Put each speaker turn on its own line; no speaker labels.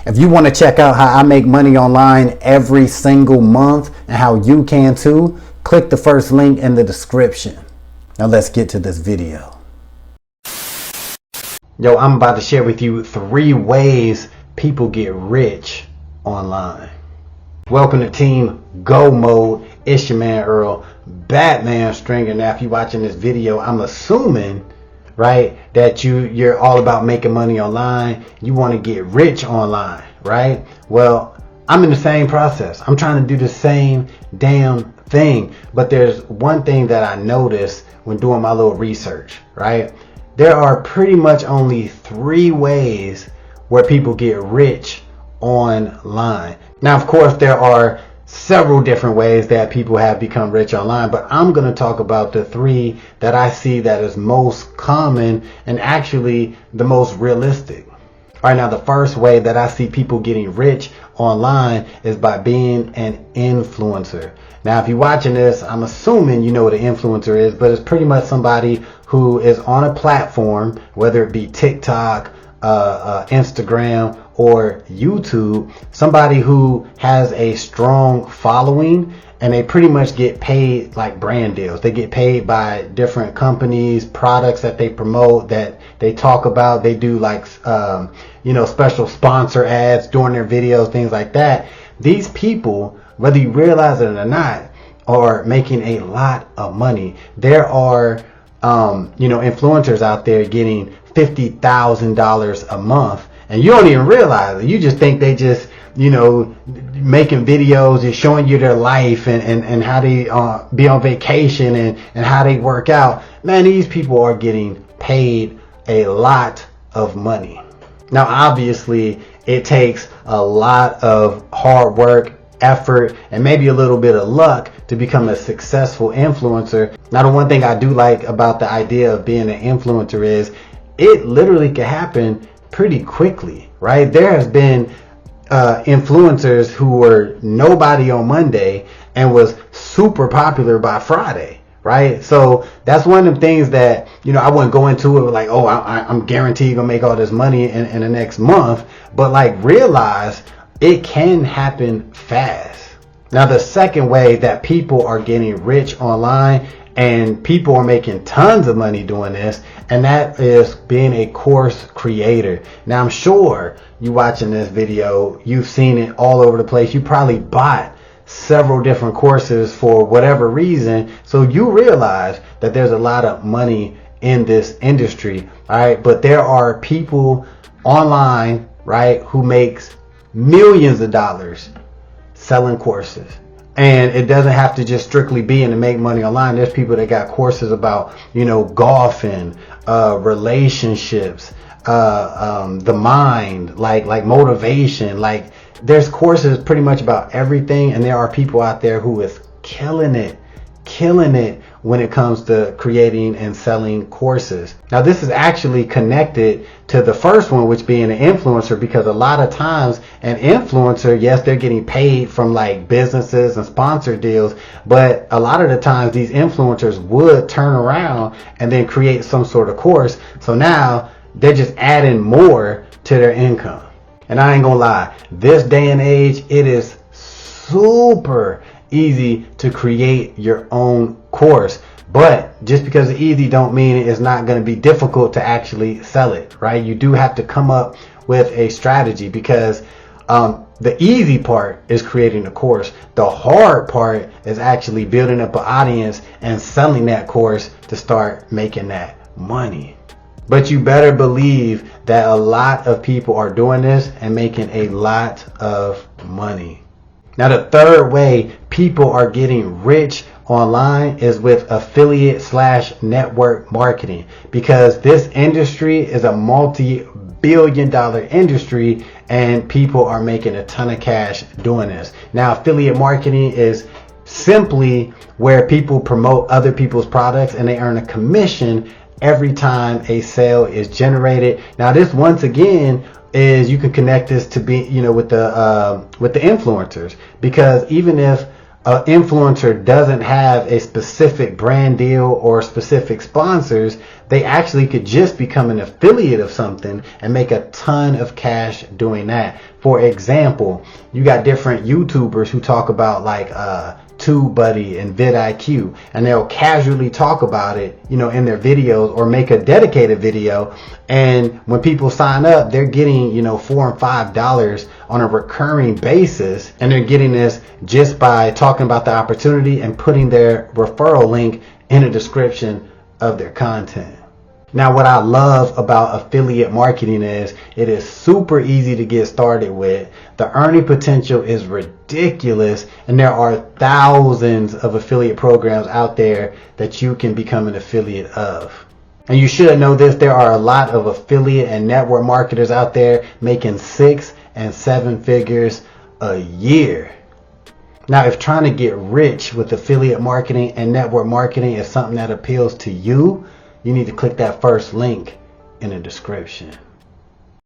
If you want to check out how I make money online every single month and how you can too, click the first link in the description. Now let's get to this video. Yo, I'm about to share with you 3 ways people get rich online. Welcome to Team Go Mode. It's your man Earl, Batman Stringer. Now if you're watching this video, I'm assuming, right, that you're all about making money online. You want to get rich online, right? Well, I'm in the same process. I'm trying to do the same damn thing. But there's one thing that I noticed when doing my little research, right? There are pretty much only 3 ways where people get rich online. Now, of course, there are several different ways that people have become rich online, but I'm going to talk about the 3 that I see that is most common and actually the most realistic. All right, now the first way that I see people getting rich online is by being an influencer. Now, if you're watching this, I'm assuming you know what an influencer is, but it's pretty much somebody who is on a platform, whether it be TikTok, Instagram, or YouTube, somebody who has a strong following, and they pretty much get paid like brand deals. They get paid by different companies, products that they promote, that they talk about. They do like, special sponsor ads during their videos, things like that. These people, whether you realize it or not, are making a lot of money. There are, influencers out there getting $50,000 a month. And you don't even realize it. You just think they just, making videos and showing you their life and how they be on vacation and how they work out. Man, these people are getting paid a lot of money. Now, obviously, it takes a lot of hard work, effort, and maybe a little bit of luck to become a successful influencer. Now, the one thing I do like about the idea of being an influencer is it literally can happen pretty quickly, right? There has been influencers who were nobody on Monday and was super popular by Friday, right? So that's one of the things that, I wouldn't go into it with like, oh, I'm guaranteed gonna make all this money in the next month, but like realize it can happen fast. Now, the second way that people are getting rich online, and people are making tons of money doing this, and that is being a course creator. Now, I'm sure you watching this video, you've seen it all over the place. You probably bought several different courses for whatever reason. So you realize that there's a lot of money in this industry. All right. But there are people online, right, who makes millions of dollars selling courses. And it doesn't have to just strictly be in to make money online. There's people that got courses about, golfing, relationships, the mind, like motivation. Like there's courses pretty much about everything. And there are people out there who is killing it when it comes to creating and selling courses. Now, this is actually connected to the first one, which being an influencer, because a lot of times an influencer, yes, they're getting paid from like businesses and sponsor deals, but a lot of the times these influencers would turn around and then create some sort of course. So now they're just adding more to their income. And I ain't gonna lie, this day and age, it is super easy to create your own course. But just because it's easy don't mean it's not going to be difficult to actually sell it, right? You do have to come up with a strategy, because the easy part is creating the course. The hard part is actually building up an audience and selling that course to start making that money. But you better believe that a lot of people are doing this and making a lot of money. Now, the third way people are getting rich online is with affiliate/network marketing, because this industry is a multi-billion-dollar industry and people are making a ton of cash doing this. Now, affiliate marketing is simply where people promote other people's products and they earn a commission every time a sale is generated. Now, this once again is, you can connect this to be, with the influencers, because even if an influencer doesn't have a specific brand deal or specific sponsors, they actually could just become an affiliate of something and make a ton of cash doing that. For example, you got different YouTubers who talk about like TubeBuddy and vidIQ, and they'll casually talk about it, you know, in their videos or make a dedicated video. And when people sign up, they're getting, you know, $4 and $5 on a recurring basis, and they're getting this just by talking about the opportunity and putting their referral link in the description of their content. Now, what I love about affiliate marketing is it is super easy to get started with. The earning potential is ridiculous, and there are thousands of affiliate programs out there that you can become an affiliate of. And you should know this, there are a lot of affiliate and network marketers out there making 6 and 7 figures a year. Now, if trying to get rich with affiliate marketing and network marketing is something that appeals to you, you need to click that first link in the description.